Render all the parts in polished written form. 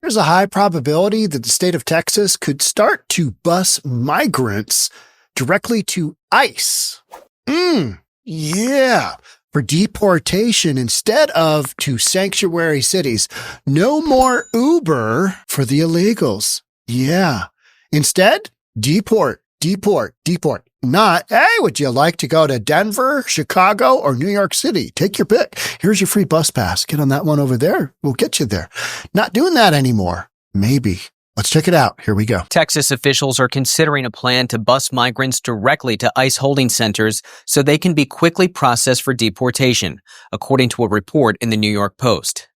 there's a high probability that the state of Texas could start to bus migrants directly to ICE. Yeah. For deportation instead of to sanctuary cities. No more Uber for the illegals. Yeah. Instead, deport. Not, hey, would you like to go to Denver, Chicago, or New York City? Take your pick. Here's your free bus pass. Get on that one over there. We'll get you there. Not doing that anymore. Maybe. Let's check it out. Here we go. Texas officials are considering a plan to bus migrants directly to ICE holding centers so they can be quickly processed for deportation, according to a report in the New York Post.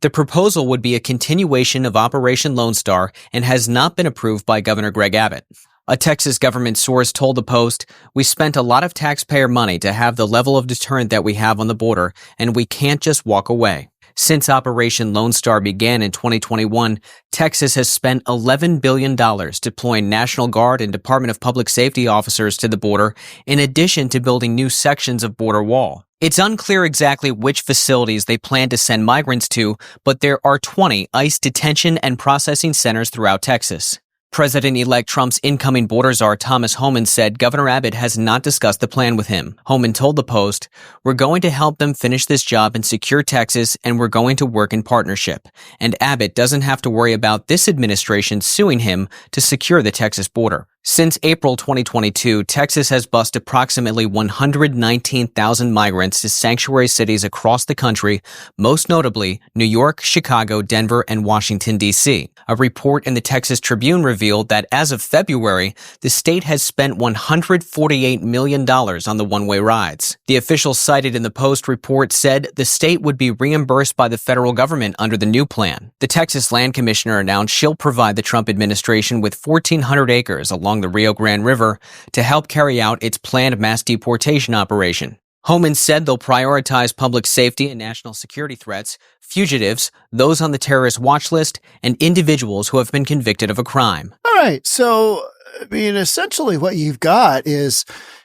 The proposal would be a continuation of Operation Lone Star and has not been approved by Governor Greg Abbott. A Texas government source told the Post, "We spent a lot of taxpayer money to have the level of deterrent that we have on the border, and we can't just walk away." Since Operation Lone Star began in 2021, Texas has spent $11 billion deploying National Guard and Department of Public Safety officers to the border, in addition to building new sections of border wall. It's unclear exactly which facilities they plan to send migrants to, but there are 20 ICE detention and processing centers throughout Texas. President-elect Trump's incoming border czar Thomas Homan said Governor Abbott has not discussed the plan with him. Homan told the Post, "We're going to help them finish this job and secure Texas, and we're going to work in partnership. And Abbott doesn't have to worry about this administration suing him to secure the Texas border." Since April 2022, Texas has bused approximately 119,000 migrants to sanctuary cities across the country, most notably New York, Chicago, Denver, and Washington, D.C. A report in the Texas Tribune revealed that as of February, the state has spent $148 million on the one-way rides. The officials cited in the Post report said the state would be reimbursed by the federal government under the new plan. The Texas Land Commissioner announced she'll provide the Trump administration with 1,400 acres along the Rio Grande River to help carry out its planned mass deportation operation. Homan said they'll prioritize public safety and national security threats, fugitives, those on the terrorist watch list, and individuals who have been convicted of a crime. All right. So, essentially what you've got is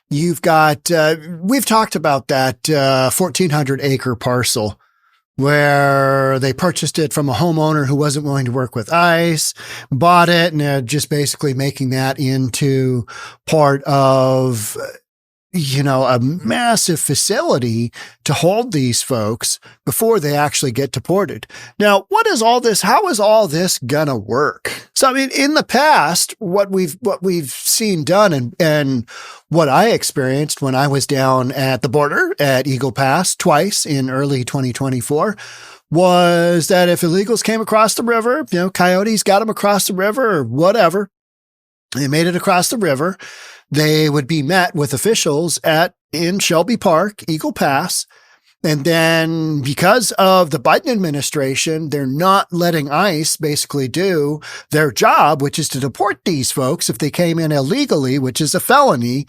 we've talked about that 1,400 acre parcel where they purchased it from a homeowner who wasn't willing to work with ICE, bought it, and they're just basically making that into part of, a massive facility to hold these folks before they actually get deported. Now, what is all this? How is all this gonna work? So, in the past, what we've seen done and what I experienced when I was down at the border at Eagle Pass twice in early 2024 was that if illegals came across the river, coyotes got them across the river or whatever, they made it across the river, they would be met with officials in Shelby Park, Eagle Pass. And then because of the Biden administration, they're not letting ICE basically do their job, which is to deport these folks if they came in illegally, which is a felony.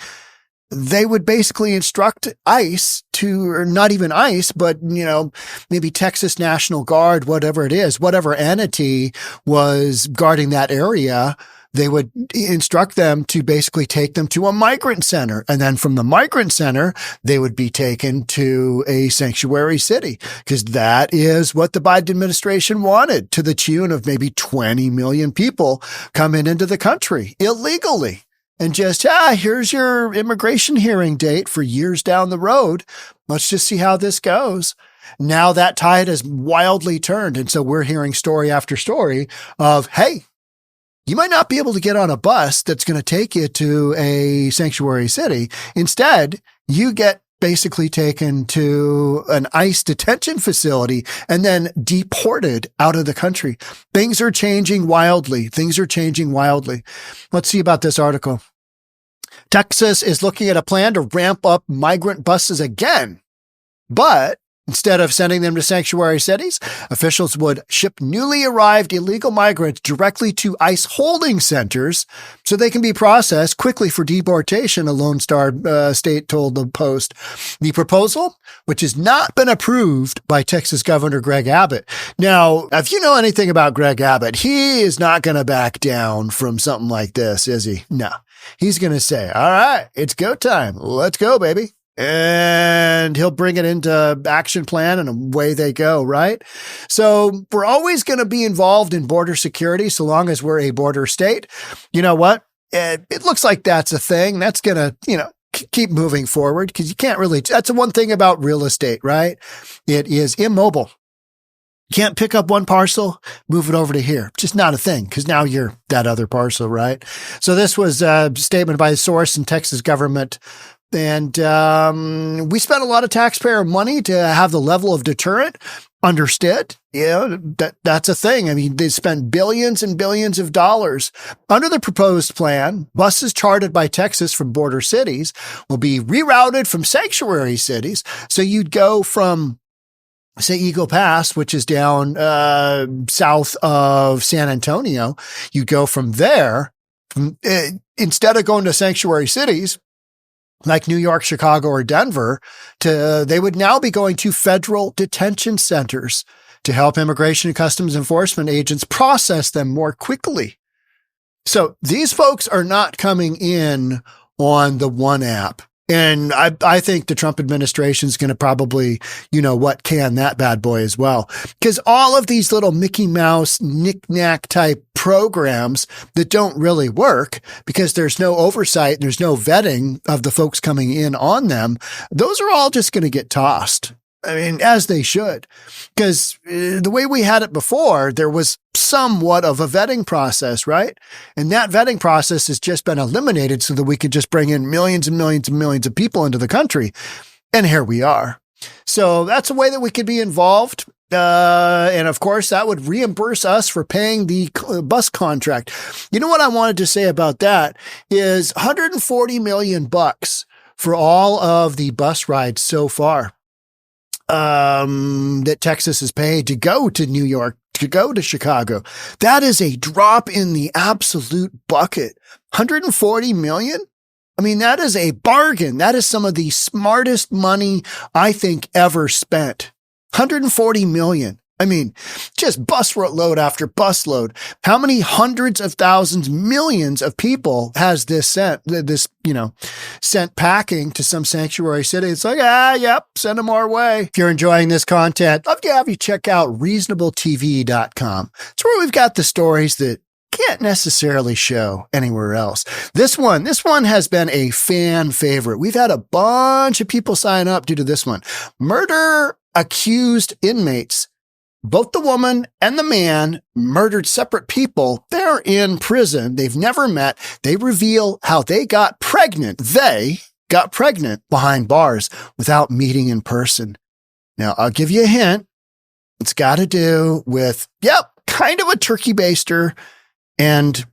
They would basically instruct ICE or not even ICE, but, maybe Texas National Guard, whatever it is, whatever entity was guarding that area, they would instruct them to basically take them to a migrant center. And then from the migrant center, they would be taken to a sanctuary city, because that is what the Biden administration wanted, to the tune of maybe 20 million people coming into the country illegally. And just, here's your immigration hearing date for years down the road. Let's just see how this goes. Now that tide has wildly turned. And so we're hearing story after story of, hey, you might not be able to get on a bus that's going to take you to a sanctuary city. Instead, you get basically taken to an ICE detention facility and then deported out of the country. Things are changing wildly. Let's see about this article. Texas is looking at a plan to ramp up migrant buses again, but instead of sending them to sanctuary cities, officials would ship newly arrived illegal migrants directly to ICE holding centers so they can be processed quickly for deportation, a Lone Star state told the Post. The proposal, which has not been approved by Texas Governor Greg Abbott. Now, if you know anything about Greg Abbott, he is not going to back down from something like this, is he? No. He's going to say, all right, it's go time. Let's go, baby. and he'll bring it into action plan and away they go, right? So we're always going to be involved in border security so long as we're a border state. You know what? It looks like that's a thing that's going to, keep moving forward because you can't really, that's the one thing about real estate, right? It is immobile. Can't pick up one parcel, move it over to here. Just not a thing because now you're that other parcel, right? So this was a statement by a source in Texas government. And we spent a lot of taxpayer money to have the level of deterrent. Understood. That's a thing. I mean, they spent billions and billions of dollars. Under the proposed plan, buses chartered by Texas from border cities will be rerouted from sanctuary cities. So you'd go from, say, Eagle Pass, which is down south of San Antonio. You'd go from there, instead of going to sanctuary cities, like New York, Chicago, or Denver, they would now be going to federal detention centers to help immigration and customs enforcement agents process them more quickly. So these folks are not coming in on the one app. And I think the Trump administration is going to probably, can that bad boy as well. Because all of these little Mickey Mouse knick-knack type programs that don't really work because there's no oversight and there's no vetting of the folks coming in on them, those are all just going to get tossed. I mean, as they should, because the way we had it before, there was somewhat of a vetting process, right? And that vetting process has just been eliminated so that we could just bring in millions and millions and millions of people into the country. And here we are. So that's a way that we could be involved. And of course, that would reimburse us for paying the bus contract. You know what I wanted to say about that is $140 million for all of the bus rides so far. That Texas has paid to go to New York, to go to Chicago. That is a drop in the absolute bucket. 140 million? I mean, that is a bargain. That is some of the smartest money I think ever spent. 140 million. I mean, just bus load after bus load. How many hundreds of thousands, millions of people has this sent packing to some sanctuary city? It's like, yep, send them our way. If you're enjoying this content, I'd love to have you check out reasonabletv.com. It's where we've got the stories that can't necessarily show anywhere else. This one has been a fan favorite. We've had a bunch of people sign up due to this one. Murder accused inmates. Both the woman and the man murdered separate people. They're in prison. They've never met. They reveal how they got pregnant. They got pregnant behind bars without meeting in person. Now, I'll give you a hint. It's got to do with, kind of a turkey baster and,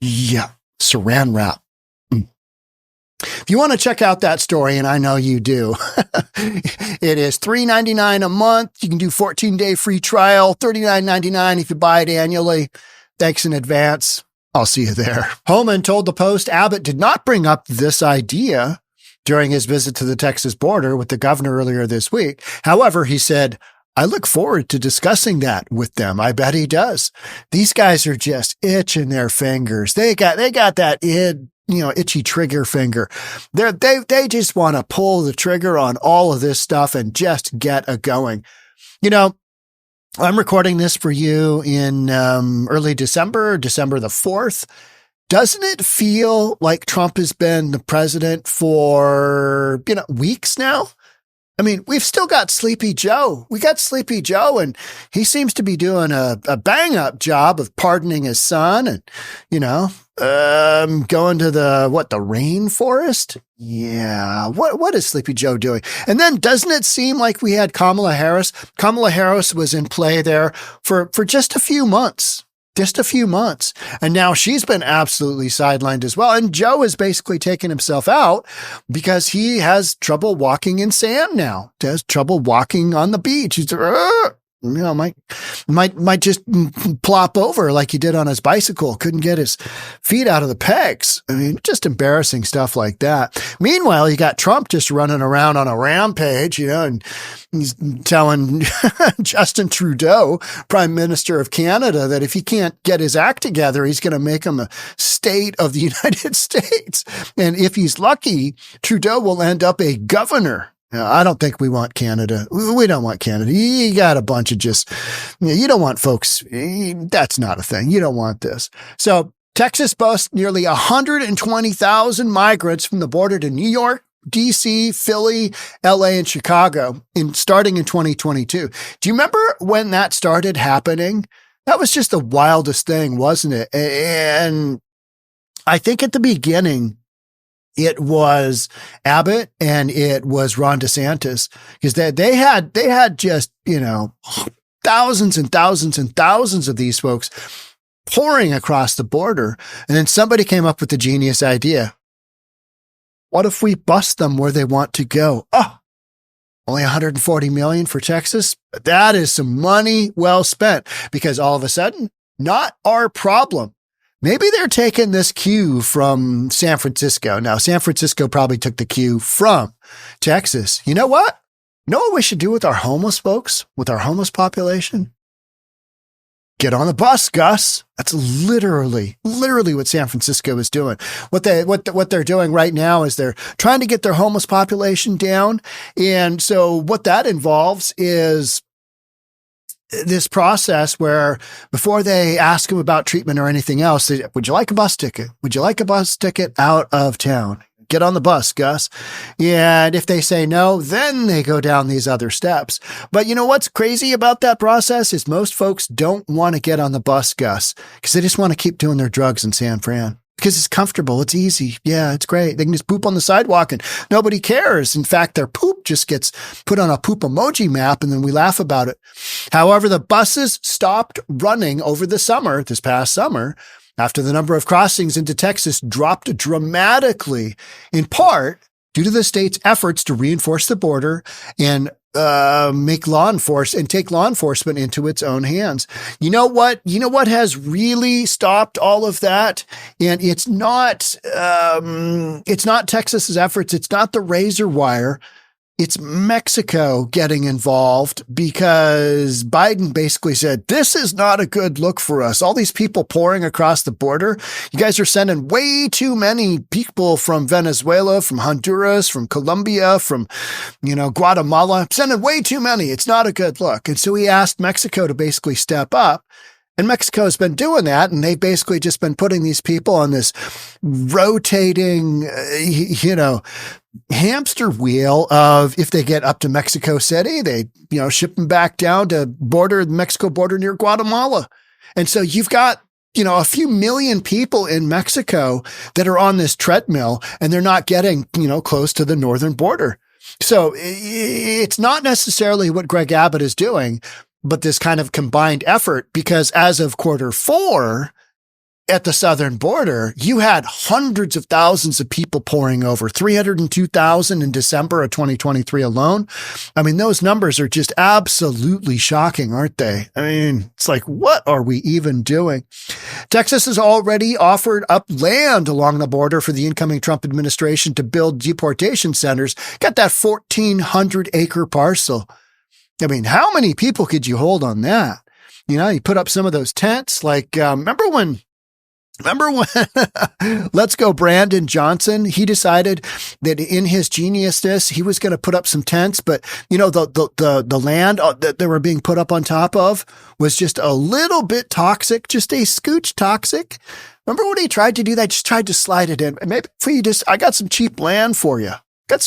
saran wrap. If you want to check out that story, and I know you do, it is $3.99 a month. You can do 14-day free trial, $39.99 if you buy it annually. Thanks in advance. I'll see you there. Holman told the Post Abbott did not bring up this idea during his visit to the Texas border with the governor earlier this week. However, he said, I look forward to discussing that with them. I bet he does. These guys are just itching their fingers. They got that itchy trigger finger. They just want to pull the trigger on all of this stuff and just get a going. I'm recording this for you in early December the 4th. Doesn't it feel like Trump has been the president for, weeks now? I mean, we've still got Sleepy Joe. We got Sleepy Joe, and he seems to be doing a bang-up job of pardoning his son and, going to the rainforest? Yeah. What is Sleepy Joe doing? And then doesn't it seem like we had Kamala Harris? Kamala Harris was in play there for just a few months. And now she's been absolutely sidelined as well. And Joe is basically taking himself out because he has trouble walking in sand now. He has trouble walking on the beach. He's, might just plop over like he did on his bicycle. Couldn't get his feet out of the pegs. I mean, just embarrassing stuff like that. Meanwhile, you got Trump just running around on a rampage, and he's telling Justin Trudeau, Prime Minister of Canada, that if he can't get his act together, he's going to make him a state of the United States. And if he's lucky, Trudeau will end up a governor. I don't think we want Canada. We don't want Canada. You got a bunch of you don't want folks. That's not a thing. You don't want this. So Texas bussed nearly 120,000 migrants from the border to New York, D.C., Philly, L.A., and Chicago starting in 2022. Do you remember when that started happening? That was just the wildest thing, wasn't it? And I think at the beginning, it was Abbott and it was Ron DeSantis, because they had just, thousands and thousands and thousands of these folks pouring across the border. And then somebody came up with the genius idea. What if we bus them where they want to go? Oh, only 140 million for Texas. That is some money well spent, because all of a sudden, not our problem. Maybe they're taking this cue from San Francisco. Now, San Francisco probably took the cue from Texas. You know what? You know what we should do with our homeless folks, with our homeless population? Get on the bus, Gus. That's literally what San Francisco is doing. What they're doing right now is they're trying to get their homeless population down. And so what that involves is this process where before they ask them about treatment or anything else, would you like a bus ticket? Would you like a bus ticket out of town? Get on the bus, Gus. And if they say no, then they go down these other steps. But you know what's crazy about that process is most folks don't want to get on the bus, Gus, because they just want to keep doing their drugs in San Fran. Because it's comfortable. It's easy. Yeah, it's great. They can just poop on the sidewalk and nobody cares. In fact, their poop just gets put on a poop emoji map and then we laugh about it. However, the buses stopped running over the summer, this past summer, after the number of crossings into Texas dropped dramatically, in part due to the state's efforts to reinforce the border and take law enforcement into its own hands. You know what has really stopped all of that? And it's not Texas's efforts. It's not the razor wire. It's Mexico getting involved, because Biden basically said, this is not a good look for us. All these people pouring across the border. You guys are sending way too many people from Venezuela, from Honduras, from Colombia, from, Guatemala, sending way too many. It's not a good look. And so he asked Mexico to basically step up. And Mexico has been doing that, and they've basically just been putting these people on this rotating, hamster wheel of, if they get up to Mexico City, they, ship them back down to the Mexico border near Guatemala. And so you've got, a few million people in Mexico that are on this treadmill, and they're not getting, close to the northern border. So it's not necessarily what Greg Abbott is doing, but this kind of combined effort, because as of Q4 at the southern border, you had hundreds of thousands of people pouring over, 302,000 in December of 2023 alone. I mean, those numbers are just absolutely shocking, aren't they? I mean, it's like, what are we even doing? Texas has already offered up land along the border for the incoming Trump administration to build deportation centers. Got that 1,400-acre parcel. I mean, how many people could you hold on that? You put up some of those tents. Like, remember when Let's Go Brandon Johnson, he decided that in his geniusness, he was going to put up some tents, but the land that they were being put up on top of was just a little bit toxic, just a scooch toxic. Remember when he tried to do that? Just tried to slide it in. Maybe I got some cheap land for you. Let's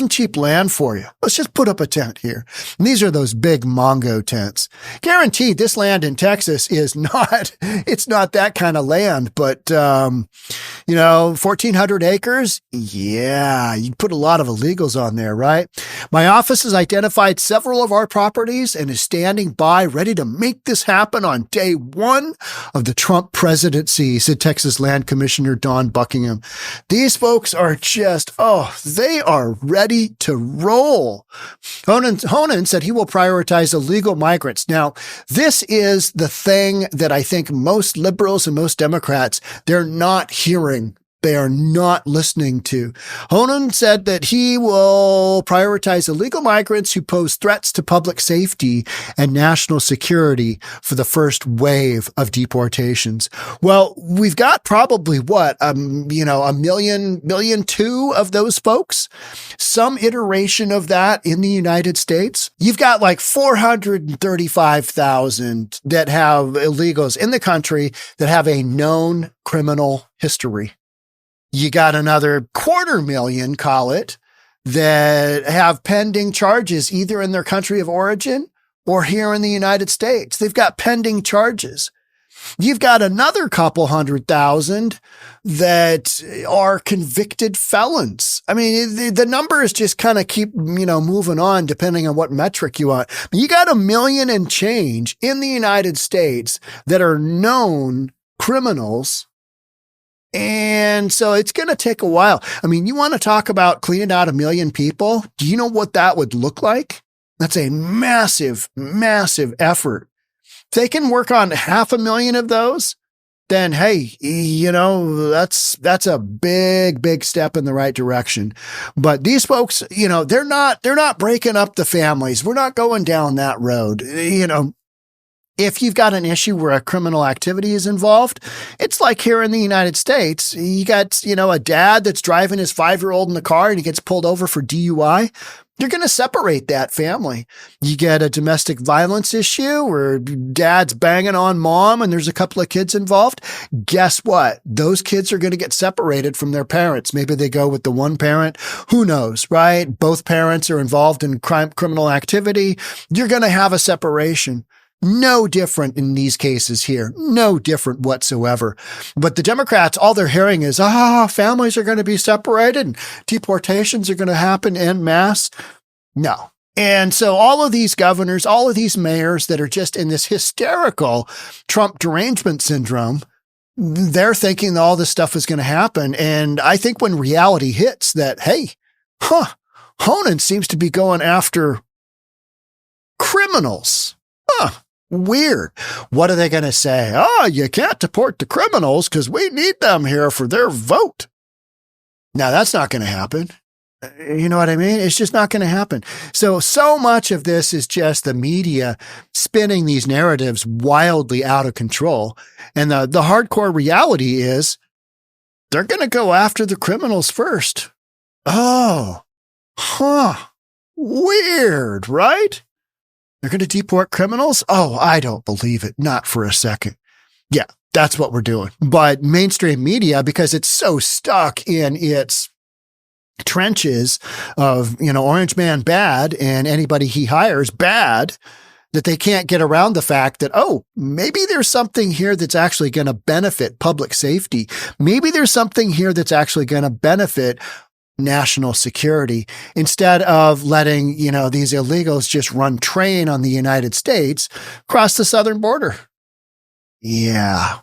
just put up a tent here. And these are those big Mongo tents. Guaranteed this land in Texas it's not that kind of land, but, 1,400 acres. Yeah, you put a lot of illegals on there, right? My office has identified several of our properties and is standing by ready to make this happen on day one of the Trump presidency, said Texas Land Commissioner Don Buckingham. These folks are just, they are ready to roll. Honan said he will prioritize illegal migrants. Now, this is the thing that I think most liberals and most Democrats, they're not hearing. They are not listening to. Honan said that he will prioritize illegal migrants who pose threats to public safety and national security for the first wave of deportations. Well, we've got probably a million two of those folks, some iteration of that in the United States. You've got like 435,000 that have illegals in the country that have a known criminal history. You got another 250,000, call it, that have pending charges either in their country of origin or here in the United States. They've got pending charges. You've got another couple 100,000 that are convicted felons. I mean, the numbers just kind of keep, moving on depending on what metric you want. But you got 1 million and change in the United States that are known criminals. And so it's going to take a while. I mean, you want to talk about cleaning out 1 million people? Do you know what that would look like? That's a massive, massive effort. If they can work on 500,000 of those, then hey, that's a big, big step in the right direction. But these folks, they're not breaking up the families. We're not going down that road. If you've got an issue where a criminal activity is involved, it's like here in the United States, you got, a dad that's driving his 5-year-old in the car and he gets pulled over for DUI. You're going to separate that family. You get a domestic violence issue where dad's banging on mom and there's a couple of kids involved. Guess what? Those kids are going to get separated from their parents. Maybe they go with the one parent. Who knows, right? Both parents are involved in criminal activity. You're going to have a separation. No different in these cases here. No different whatsoever. But the Democrats, all they're hearing is, families are going to be separated and deportations are going to happen en masse. No. And so all of these governors, all of these mayors that are just in this hysterical Trump derangement syndrome, they're thinking all this stuff is going to happen. And I think when reality hits that, hey, Honan seems to be going after criminals. Weird. What are they going to say? You can't deport the criminals because we need them here for their vote. Now, that's not going to happen. You know what I mean? It's just not going to happen. So much of this is just the media spinning these narratives wildly out of control. And the hardcore reality is they're going to go after the criminals first. Weird, right? They're going to deport criminals? I don't believe it. Not for a second. Yeah, that's what we're doing. But mainstream media, because it's so stuck in its trenches of, Orange Man bad and anybody he hires bad, that they can't get around the fact that, maybe there's something here that's actually going to benefit public safety. Maybe there's something here that's actually going to benefit national security, instead of letting, these illegals just run train on the United States across the southern border. Yeah.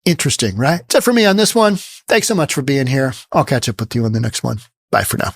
Interesting, right? That's it for me on this one. Thanks so much for being here. I'll catch up with you on the next one. Bye for now.